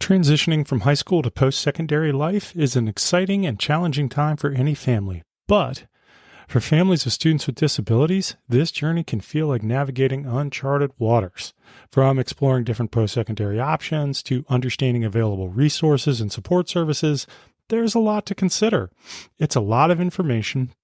Transitioning from high school to post-secondary life is an exciting and challenging time for any family. But for families of students with disabilities, this journey can feel like navigating uncharted waters. From exploring different post-secondary options to understanding available resources and support services, there's a lot to consider. It's a lot of information,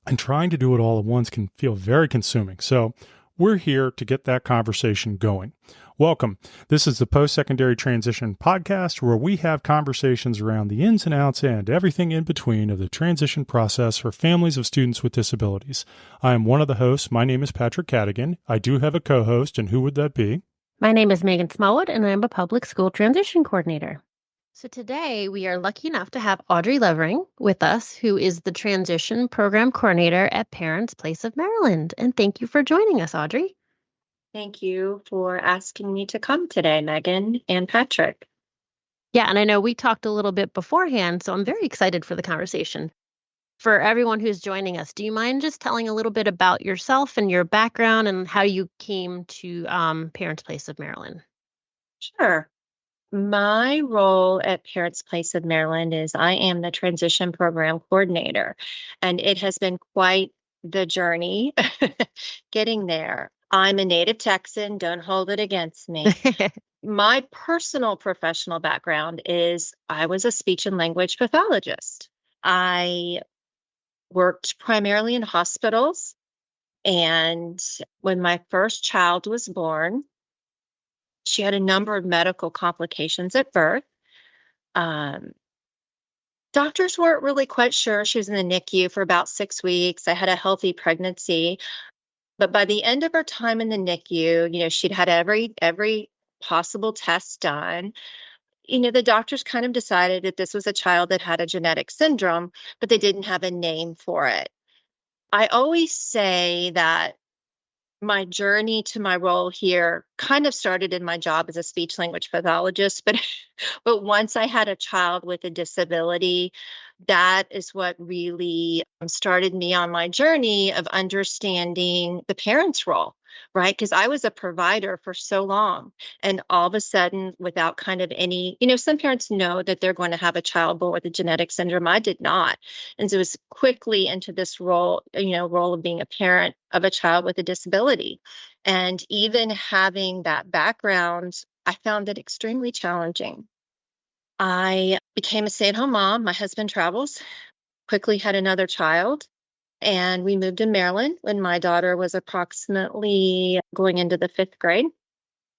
and trying to do it all at once can feel very consuming. So we're here to get that conversation going. Welcome. This is the Post-Secondary Transition Podcast, where we have conversations around the ins and outs and everything in between of the transition process for families of students with disabilities. I am one of the hosts. My name is Patrick Cadigan. I do have a co-host, and who would that be? My name is Megan Smallwood, and I'm a public school transition coordinator. So today we are lucky enough to have Audri Levering with us, who is the transition program coordinator at Parents Place of Maryland. And thank you for joining us, Audri. Thank you for asking me to come today, Megan and Patrick. Yeah, and I know we talked a little bit beforehand, so I'm very excited for the conversation. For everyone who's joining us, do you mind just telling a little bit about yourself and your background and how you came to Parents Place of Maryland? Sure. My role at Parents Place of Maryland is I am the transition program coordinator, and it has been quite the journey getting there. I'm a native Texan. Don't hold it against me. My personal professional background is I was a speech and language pathologist. I worked primarily in hospitals. And when my first child was born, she had a number of medical complications at birth. Doctors weren't really quite sure. She was in the NICU for about 6 weeks. I had a healthy pregnancy. But by the end of her time in the NICU, she'd had every possible test done. The doctors kind of decided that this was a child that had a genetic syndrome, but they didn't have a name for it. I always say that my journey to my role here kind of started in my job as a speech language pathologist, but once I had a child with a disability, that is what really started me on my journey of understanding the parent's role, right? Because I was a provider for so long, and all of a sudden, without kind of any, some parents know that they're going to have a child born with a genetic syndrome. I did not. And so it was quickly into this role of being a parent of a child with a disability. And even having that background, I found it extremely challenging. I became a stay-at-home mom. My husband travels, quickly had another child, and we moved to Maryland when my daughter was approximately going into the 5th grade.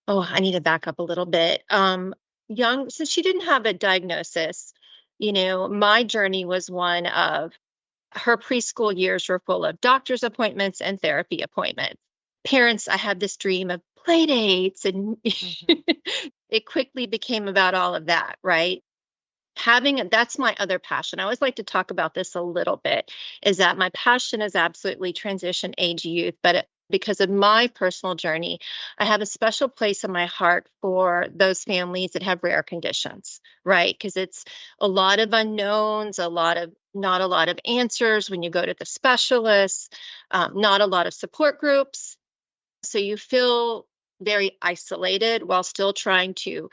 Oh, I need to back up a little bit. Since she didn't have a diagnosis, my journey was one of her preschool years were full of doctor's appointments and therapy appointments. Parents, I had this dream of play dates, and it quickly became about all of that, right? That's my other passion. I always like to talk about this a little bit, is that my passion is absolutely transition age youth, but because of my personal journey, I have a special place in my heart for those families that have rare conditions, right? Because it's a lot of unknowns, not a lot of answers when you go to the specialists, not a lot of support groups. So you feel very isolated while still trying to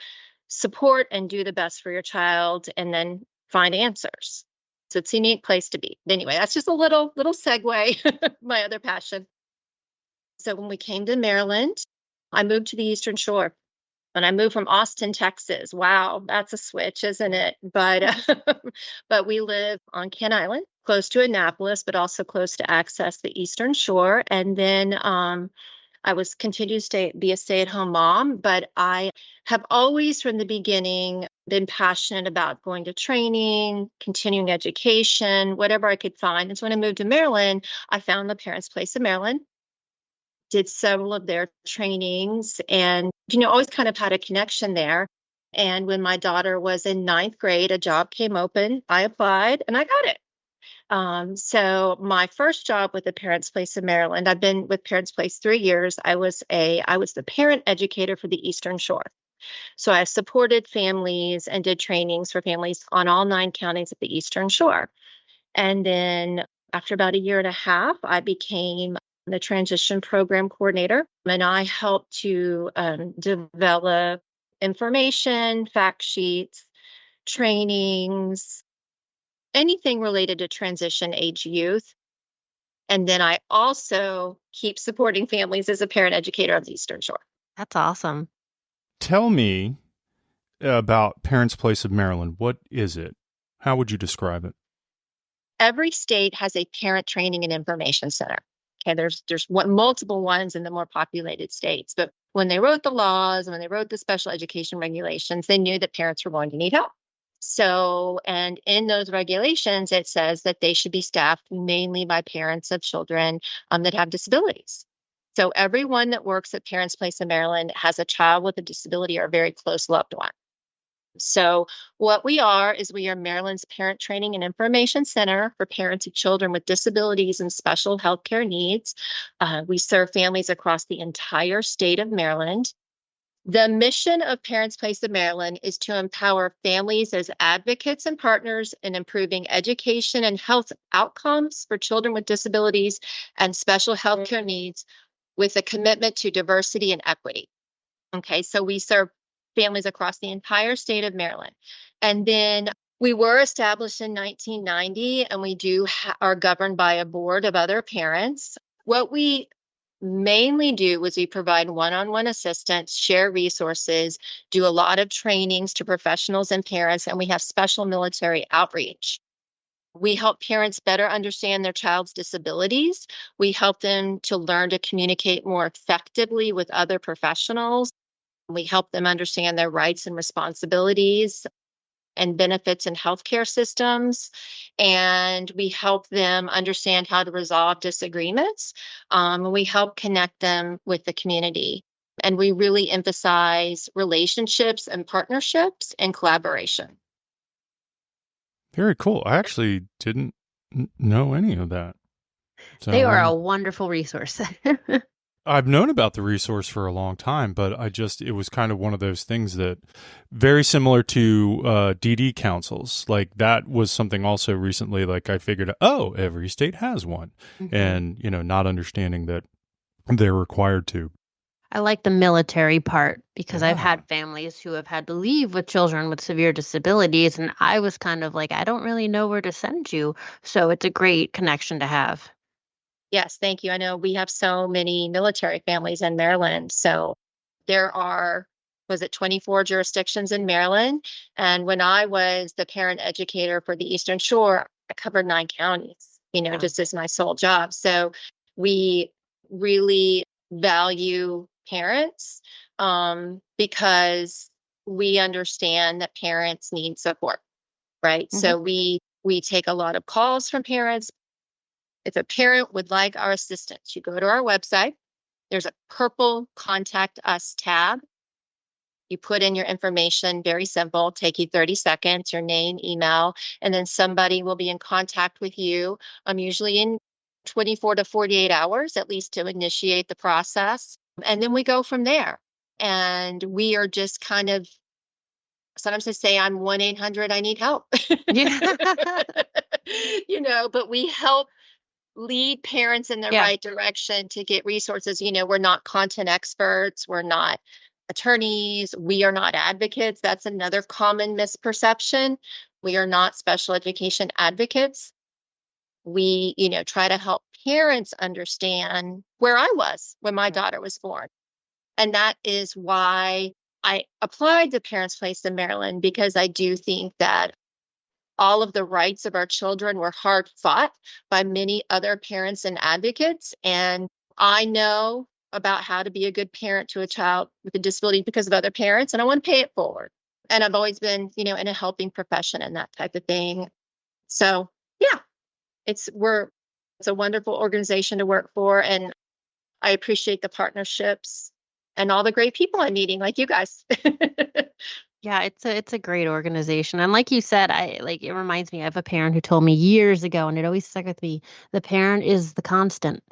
support and do the best for your child and then find answers. So it's a unique place to be. Anyway, that's just a little segue, my other passion. So when we came to Maryland, I moved to the Eastern Shore, and I moved from Austin, Texas. Wow, that's a switch, isn't it? But we live on Kent Island, close to Annapolis, but also close to access the Eastern Shore. And then I was continued to be a stay-at-home mom, but I have always from the beginning been passionate about going to training, continuing education, whatever I could find. And so when I moved to Maryland, I found the Parents Place of Maryland, did several of their trainings, and, always kind of had a connection there. And when my daughter was in 9th grade, a job came open. I applied and I got it. So my first job with the Parents Place of Maryland, I've been with Parents Place 3 years. I was the parent educator for the Eastern Shore. So I supported families and did trainings for families on all 9 counties of the Eastern Shore. And then after about a year and a half, I became the transition program coordinator, and I helped to develop information, fact sheets, trainings, anything related to transition age youth. And then I also keep supporting families as a parent educator on the Eastern Shore. That's awesome. Tell me about Parents Place of Maryland. What is it? How would you describe it? Every state has a parent training and information center. Okay, there's multiple ones in the more populated states, but when they wrote the laws, when they wrote the special education regulations, they knew that parents were going to need help. So, and in those regulations, it says that they should be staffed mainly by parents of children that have disabilities. So everyone that works at Parents Place in Maryland has a child with a disability or a very close loved one. So what we are is we are Maryland's Parent Training and Information Center for parents of children with disabilities and special healthcare needs. We serve families across the entire state of Maryland. The mission of Parents Place of Maryland is to empower families as advocates and partners in improving education and health outcomes for children with disabilities and special healthcare needs with a commitment to diversity and equity. Okay, so we serve families across the entire state of Maryland. And then we were established in 1990, and we are governed by a board of other parents. What we mainly do is we provide one-on-one assistance, share resources, do a lot of trainings to professionals and parents, and we have special military outreach. We help parents better understand their child's disabilities. We help them to learn to communicate more effectively with other professionals. We help them understand their rights and responsibilities and benefits in healthcare systems. And we help them understand how to resolve disagreements. We help connect them with the community. And we really emphasize relationships and partnerships and collaboration. Very cool. I actually didn't know any of that. So They are a wonderful resource. I've known about the resource for a long time, but it was kind of one of those things that very similar to DD councils. Like that was something also recently, like I figured, oh, every state has one. Mm-hmm. And, not understanding that they're required to. I like the military part because I've had families who have had to leave with children with severe disabilities. And I was kind of like, I don't really know where to send you. So it's a great connection to have. Yes, thank you. I know we have so many military families in Maryland. So there are, 24 jurisdictions in Maryland? And when I was the parent educator for the Eastern Shore, I covered 9 counties, just as my sole job. So we really value parents because we understand that parents need support, right? Mm-hmm. So we take a lot of calls from parents. If a parent would like our assistance, you go to our website. There's a purple Contact Us tab. You put in your information, very simple, take you 30 seconds, your name, email, and then somebody will be in contact with you, usually in 24 to 48 hours, at least to initiate the process. And then we go from there. And we are just kind of, sometimes I say I'm 1-800, I need help. But we help lead parents in the right direction to get resources. We're not content experts. We're not attorneys. We are not advocates. That's another common misperception. We are not special education advocates. We, try to help parents understand where I was when my daughter was born. And that is why I applied to Parents Place in Maryland, because I do think that all of the rights of our children were hard fought by many other parents and advocates. And I know about how to be a good parent to a child with a disability because of other parents, and I want to pay it forward. And I've always been, in a helping profession and that type of thing. So yeah, it's a wonderful organization to work for. And I appreciate the partnerships and all the great people I'm meeting, like you guys. Yeah, it's a great organization. And like you said, it reminds me of a parent who told me years ago, and it always stuck with me. The parent is the constant.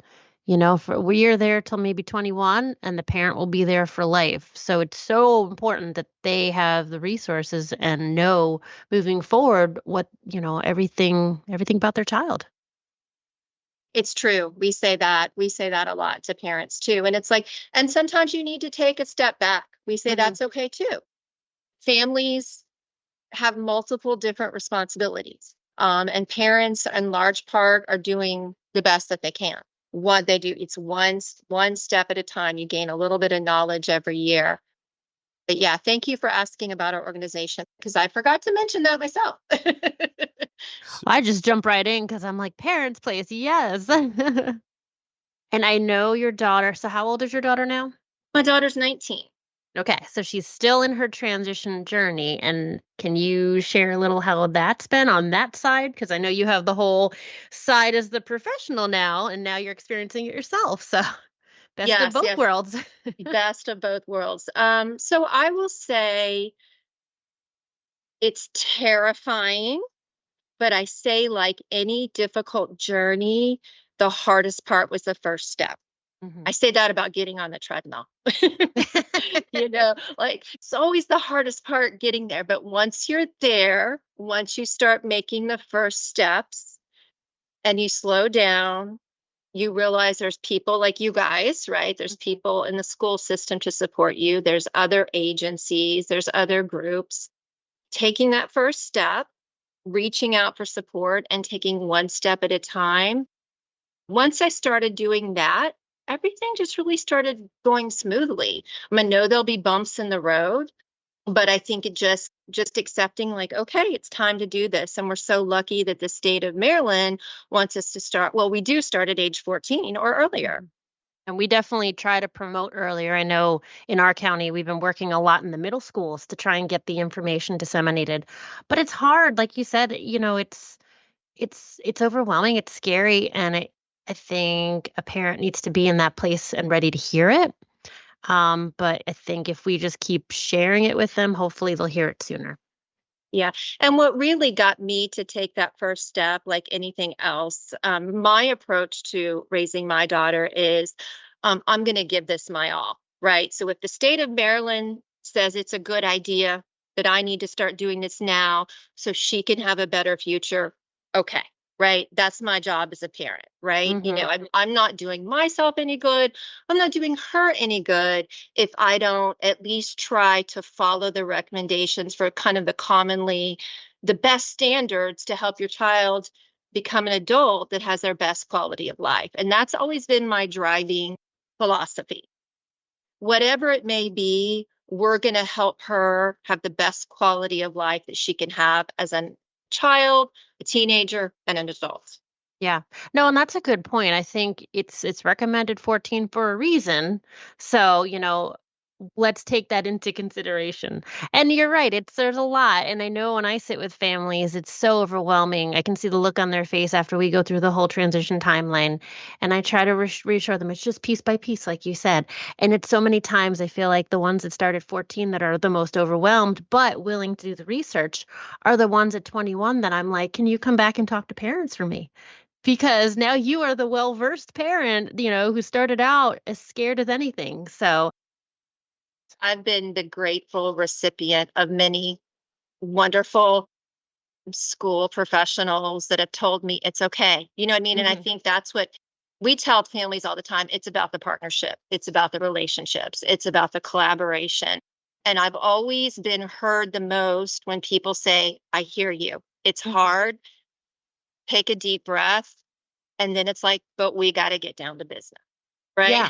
We are there till maybe 21, and the parent will be there for life. So it's so important that they have the resources and know moving forward what, everything about their child. It's true. We say that a lot to parents too. And it's like, and sometimes you need to take a step back. We say that's okay too. families have multiple different responsibilities. And parents, in large part, are doing the best that they can. What they do, it's one step at a time. You gain a little bit of knowledge every year. But yeah, thank you for asking about our organization because I forgot to mention that myself. I just jump right in because I'm like, parents' place, yes. And I know your daughter. So how old is your daughter now? My daughter's 19. Okay, so she's still in her transition journey. And can you share a little how that's been on that side? Because I know you have the whole side as the professional now, and now you're experiencing it yourself. So best of Yes, both yes, worlds. best of both worlds. So I will say it's terrifying, but I say, like any difficult journey, the hardest part was the first step. I Mhm. say that about getting on the treadmill. Like it's always the hardest part getting there. But once you're there, once you start making the first steps and you slow down, you realize there's people like you guys, right? There's people in the school system to support you. There's other agencies, there's other groups. Taking that first step, reaching out for support and taking one step at a time. Once I started doing that, everything just really started going smoothly. I know there'll be bumps in the road, but I think it just accepting like, okay, it's time to do this. And we're so lucky that the state of Maryland wants us to start. Well, we do start at age 14 or earlier. And we definitely try to promote earlier. I know in our county, we've been working a lot in the middle schools to try and get the information disseminated. But it's hard, like you said, it's overwhelming, it's scary, and I think a parent needs to be in that place and ready to hear it. But I think if we just keep sharing it with them, hopefully they'll hear it sooner. Yeah. And what really got me to take that first step, like anything else, my approach to raising my daughter is I'm going to give this my all, right? So if the state of Maryland says it's a good idea that I need to start doing this now so she can have a better future, okay. Right. That's my job as a parent, right? Hmm. I'm not doing myself any good. I'm not doing her any good if I don't at least try to follow the recommendations for kind of the best standards to help your child become an adult that has their best quality of life. And that's always been my driving philosophy. Whatever it may be, we're going to help her have the best quality of life that she can have as a child, a teenager, and an adult. Yeah. No, and that's a good point. I think it's recommended 14 for a reason. So, let's take that into consideration. And you're right, there's a lot. And I know when I sit with families, it's so overwhelming. I can see the look on their face after we go through the whole transition timeline. And I try to reassure them it's just piece by piece, like you said. And it's so many times I feel like the ones that start at 14 that are the most overwhelmed, but willing to do the research are the ones at 21 that I'm like, can you come back and talk to parents for me? Because now you are the well-versed parent, who started out as scared as anything. So, I've been the grateful recipient of many wonderful school professionals that have told me it's okay. You know what I mean? And I mhm. think that's what we tell families all the time. It's about the partnership, it's about the relationships, it's about the collaboration. And I've always been heard the most when people say, I hear you. It's hard. Take a deep breath. And then it's like, but we got to get down to business. Right. Yeah.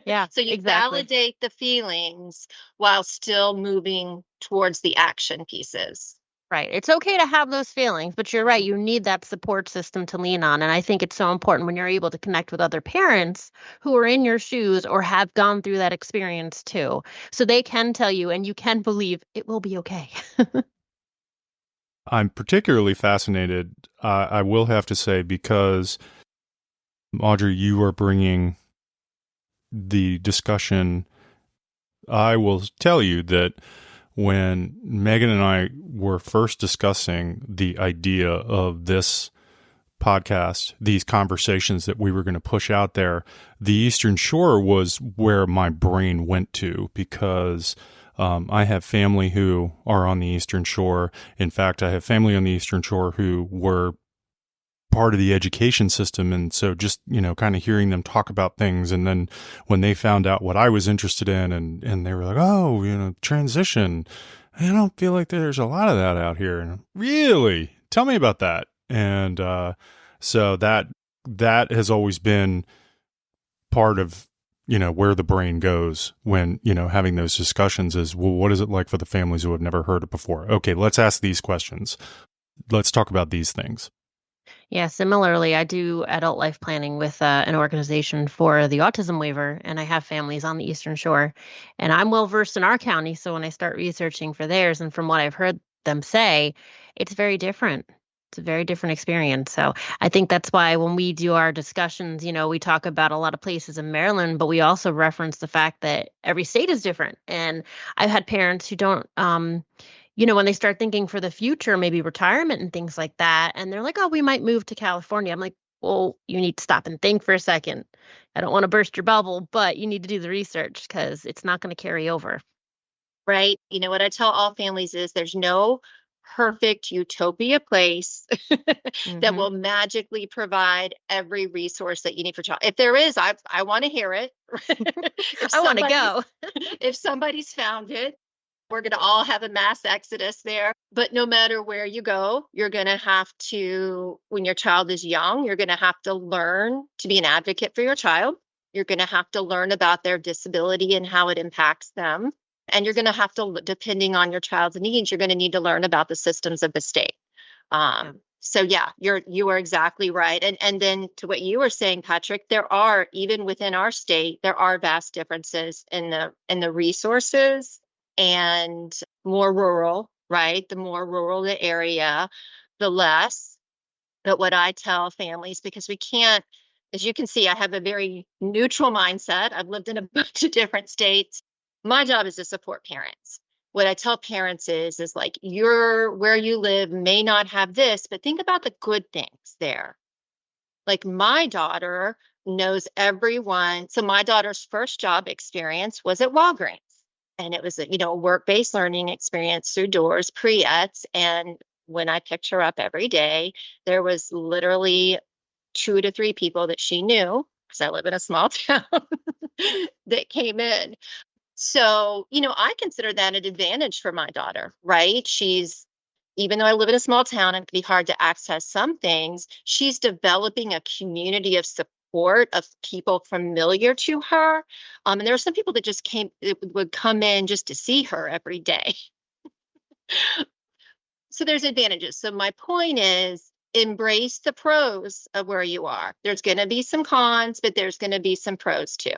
Yeah, So you exactly. validate the feelings while still moving towards the action pieces. Right. It's okay to have those feelings, but you're right. You need that support system to lean on. And I think it's so important when you're able to connect with other parents who are in your shoes or have gone through that experience too. So they can tell you and you can believe it will be okay. I'm particularly fascinated, I will have to say, because Audri, you are bringing the discussion. I will tell you that when Megan and I were first discussing the idea of this podcast, these conversations that we were going to push out there, the Eastern Shore was where my brain went to because I have family who are on the Eastern Shore. In fact, I have family on the Eastern Shore who were part of the education system. And so just, kind of hearing them talk about things. And then when they found out what I was interested in and they were like, oh, transition, I don't feel like there's a lot of that out here. And really, tell me about that. And, so that has always been part of, where the brain goes when, having those discussions is, well, what is it like for the families who have never heard it before? Okay, let's ask these questions. Let's talk about these things. Yeah, similarly, I do adult life planning with an organization for the autism waiver, and I have families on the Eastern Shore. And I'm well versed in our county, so when I start researching for theirs, and from what I've heard them say, it's very different. It's a very different experience. So I think that's why when we do our discussions, we talk about a lot of places in Maryland, but we also reference the fact that every state is different. And I've had parents who don't when they start thinking for the future, maybe retirement and things like that, and they're like, oh, we might move to California. I'm like, well, you need to stop and think for a second. I don't want to burst your bubble, but you need to do the research because it's not going to carry over. Right. What I tell all families is there's no perfect utopia place that will magically provide every resource that you need for child. If there is, I want to hear it. I want to go. If somebody's found it, we're going to all have a mass exodus there. But no matter where you go, you're going to have to, when your child is young, you're going to have to learn to be an advocate for your child. You're going to have to learn about their disability and how it impacts them. And you're going to have to, depending on your child's needs, you're going to need to learn about the systems of the state. So yeah, you are exactly right. And then to what you were saying, Patrick, there are, even within our state, there are vast differences in the resources, and more rural, right? The more rural the area, the less. But what I tell families, because we can't, as you can see, I have a very neutral mindset. I've lived in a bunch of different states. My job is to support parents. What I tell parents is like, where you live may not have this, but think about the good things there. Like my daughter knows everyone. So my daughter's first job experience was at Walgreens. And it was a work-based learning experience through Doors, pre-ETS. And when I picked her up every day, there was literally 2 to 3 people that she knew, because I live in a small town, that came in. So, I consider that an advantage for my daughter, right? Even though I live in a small town and it can be hard to access some things, she's developing a community of support of people familiar to her. And there are some people that would come in just to see her every day. So there's advantages. So my point is, embrace the pros of where you are. There's going to be some cons, but there's going to be some pros too.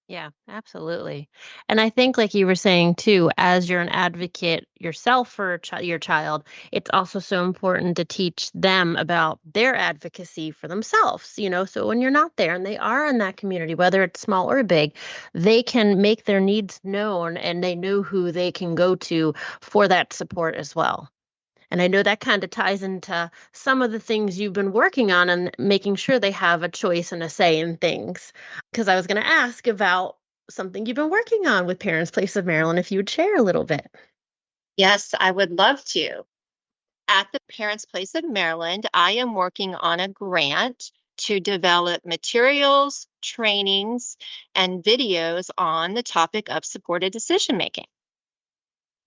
Yeah, absolutely. And I think, like you were saying too, as you're an advocate yourself for your child, it's also so important to teach them about their advocacy for themselves, so when you're not there and they are in that community, whether it's small or big, they can make their needs known and they know who they can go to for that support as well. And I know that kind of ties into some of the things you've been working on and making sure they have a choice and a say in things. Because I was going to ask about something you've been working on with Parents Place of Maryland, if you would share a little bit. Yes, I would love to. At the Parents Place of Maryland, I am working on a grant to develop materials, trainings, and videos on the topic of supported decision making.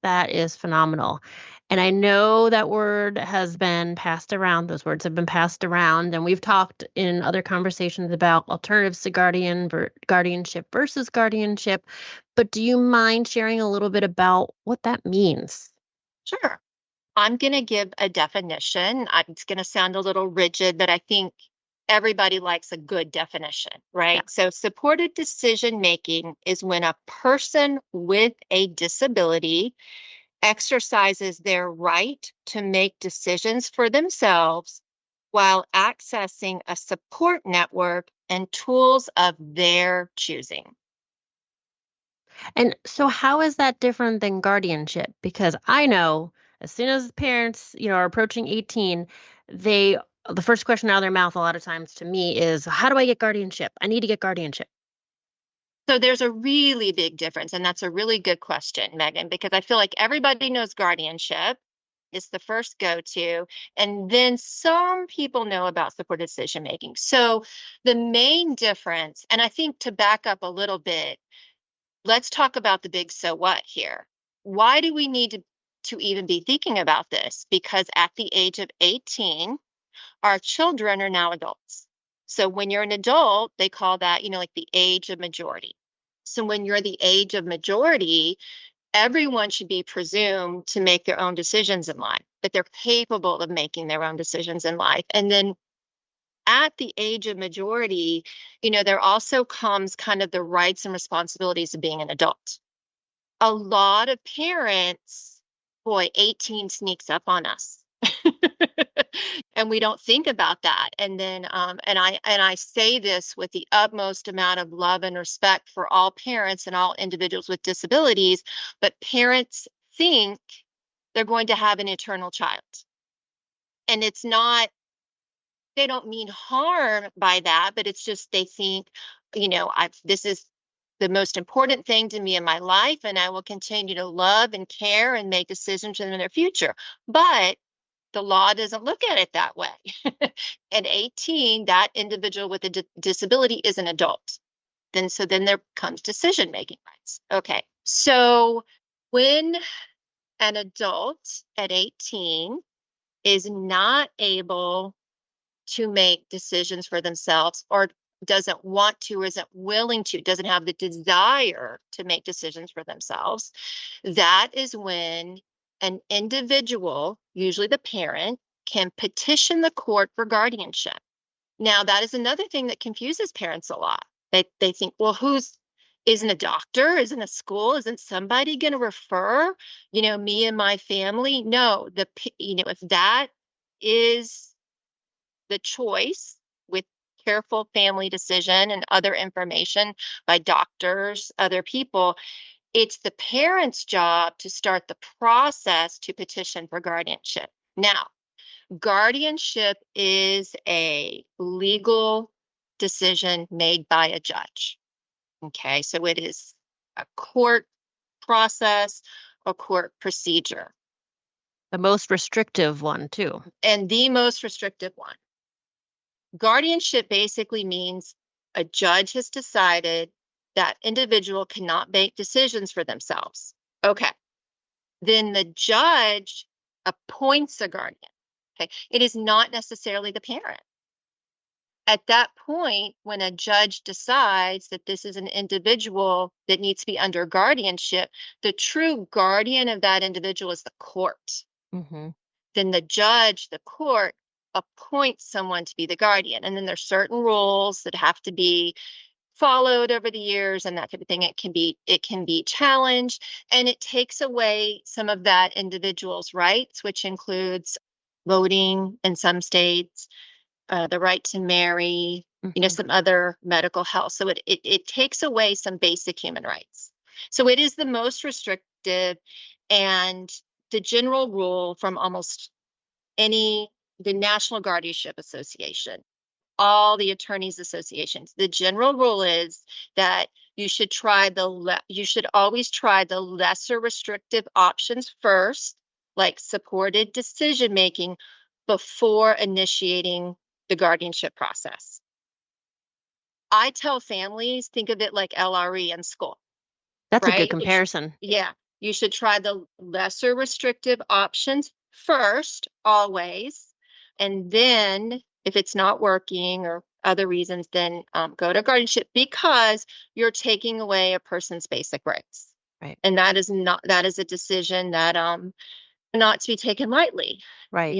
That is phenomenal. And I know that word has been passed around. Those words have been passed around. And we've talked in other conversations about alternatives to guardianship versus guardianship. But do you mind sharing a little bit about what that means? Sure. I'm going to give a definition. It's going to sound a little rigid, but I think everybody likes a good definition, right? Yeah. So supported decision making is when a person with a disability exercises their right to make decisions for themselves while accessing a support network and tools of their choosing. And so how is that different than guardianship? Because I know as soon as parents, are approaching 18, the first question out of their mouth a lot of times to me is, how do I get guardianship? I need to get guardianship. So there's a really big difference. And that's a really good question, Megan, because I feel like everybody knows guardianship. is the first go-to. And then some people know about supported decision making. So the main difference, and I think to back up a little bit, let's talk about the big so what here. Why do we need to even be thinking about this? Because at the age of 18, our children are now adults. So when you're an adult, they call that, like the age of majority. So when you're the age of majority, everyone should be presumed to make their own decisions in life, that they're capable of making their own decisions in life. And then at the age of majority, there also comes kind of the rights and responsibilities of being an adult. A lot of parents, boy, 18 sneaks up on us. And we don't think about that. And then and I say this with the utmost amount of love and respect for all parents and all individuals with disabilities, but parents think they're going to have an eternal child. And it's not, they don't mean harm by that, but it's just they think, this is the most important thing to me in my life, and I will continue to love and care and make decisions in their future. But the law doesn't look at it that way. At 18, that individual with a disability is an adult. Then there comes decision making rights. Okay. So when an adult at 18 is not able to make decisions for themselves, or doesn't want to, or isn't willing to, doesn't have the desire to make decisions for themselves, that is when an individual, usually the parent, can petition the court for guardianship. Now, that is another thing that confuses parents a lot. They think, well, isn't a doctor, isn't a school, isn't somebody going to refer, me and my family? No, if that is the choice with careful family decision and other information by doctors, other people, it's the parent's job to start the process to petition for guardianship. Now, guardianship is a legal decision made by a judge. Okay, so it is a court process, a court procedure. The most restrictive one, too. And the most restrictive one. Guardianship basically means a judge has decided that individual cannot make decisions for themselves. Okay. Then the judge appoints a guardian. Okay. It is not necessarily the parent. At that point, when a judge decides that this is an individual that needs to be under guardianship, the true guardian of that individual is the court. Mm-hmm. Then the judge, the court, appoints someone to be the guardian. And then there's certain rules that have to be followed over the years and that type of thing. It can be challenged, and it takes away some of that individual's rights, which includes voting in some states, the right to marry, some other medical health. So it takes away some basic human rights. So it is the most restrictive, and the general rule from almost the National Guardianship Association, all the attorneys associations, the general rule is that you should always try the lesser restrictive options first, like supported decision making, before initiating the guardianship process. I tell families, think of it like LRE in school. That's right? A good comparison. You should try the lesser restrictive options first, always. And then if it's not working or other reasons, then go to guardianship, because you're taking away a person's basic rights. Right. And that is a decision that not to be taken lightly. Right.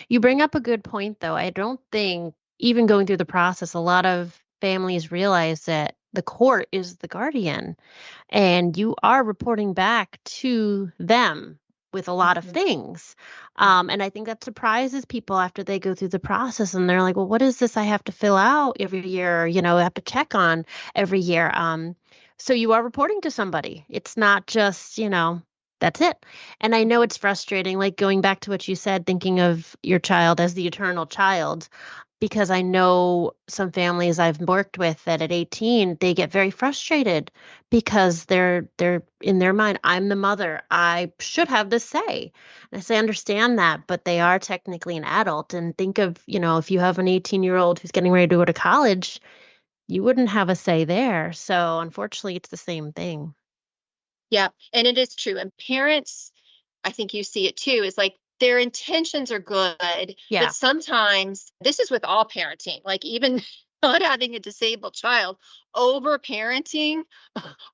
You bring up a good point, though. I don't think, even going through the process, a lot of families realize that the court is the guardian, and you are reporting back to them with a lot of things. And I think that surprises people after they go through the process, and they're like, well, what is this I have to fill out every year? I have to check on every year. So you are reporting to somebody. It's not just, that's it. And I know it's frustrating, like going back to what you said, thinking of your child as the eternal child. because I know some families I've worked with that at 18, they get very frustrated because they're in their mind, I'm the mother. I should have this say. And I say, I understand that, but they are technically an adult. And think of, if you have an 18-year-old who's getting ready to go to college, you wouldn't have a say there. So unfortunately, it's the same thing. Yeah, and it is true. And parents, I think you see it too, is like their intentions are good, Yeah. but sometimes this is with all parenting, like even not having a disabled child, over parenting,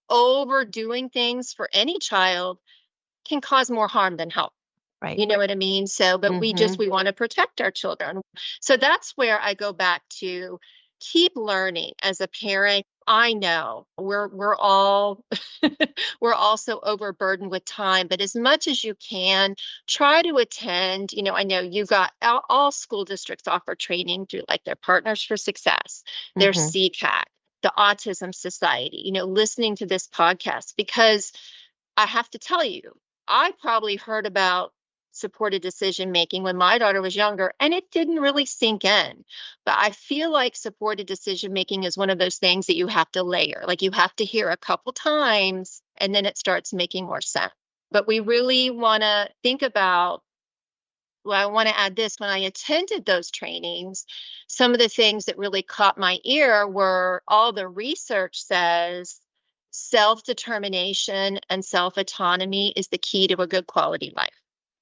overdoing things for any child can cause more harm than help. Right. You know what I mean? So, but we want to protect our children. So that's where I go back to keep learning as a parent. I know we're all we're also overburdened with time, but as much as you can, try to attend. I know you got all school districts offer training through like their Partners for Success, their CCAC, the Autism Society, listening to this podcast, because I have to tell you, I probably heard about supported decision making when my daughter was younger, and it didn't really sink in. But I feel like supported decision making is one of those things that you have to layer. Like you have to hear a couple times and then it starts making more sense. But we really want to think about, well, I want to add this. When I attended those trainings, some of the things that really caught my ear were all the research says self-determination and self-autonomy is the key to a good quality life.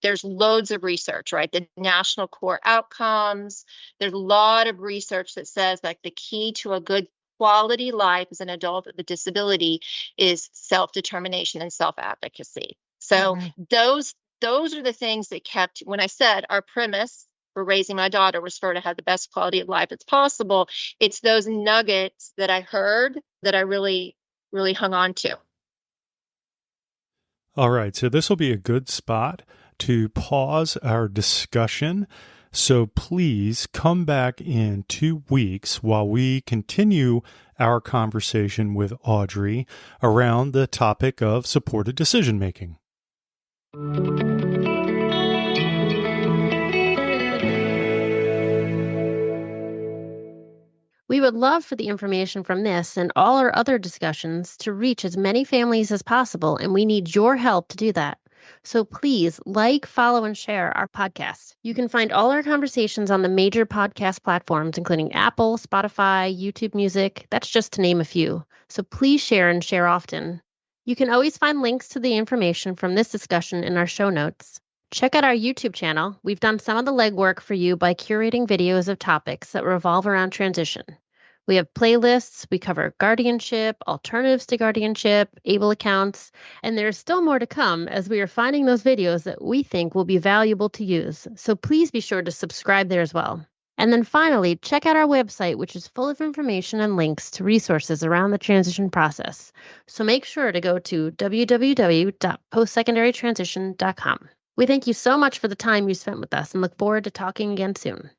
There's loads of research, right? The national core outcomes. There's a lot of research that says like the key to a good quality life as an adult with a disability is self-determination and self-advocacy. So those are the things that kept, when I said our premise for raising my daughter was for her to have the best quality of life as possible. It's those nuggets that I heard that I really, really hung on to. All right, so this will be a good spot to pause our discussion. So please come back in 2 weeks while we continue our conversation with Audri around the topic of supported decision making. We would love for the information from this and all our other discussions to reach as many families as possible, and we need your help to do that. So please like, follow, and share our podcast. You can find all our conversations on the major podcast platforms, including Apple, Spotify, YouTube Music. That's just to name a few. So please share and share often. You can always find links to the information from this discussion in our show notes. Check out our YouTube channel. We've done some of the legwork for you by curating videos of topics that revolve around transition. We have playlists. We cover guardianship, alternatives to guardianship, able accounts, and there's still more to come as we are finding those videos that we think will be valuable to use. So please be sure to subscribe there as well. And then finally, check out our website, which is full of information and links to resources around the transition process. So make sure to go to www.postsecondarytransition.com. We thank you so much for the time you spent with us and look forward to talking again soon.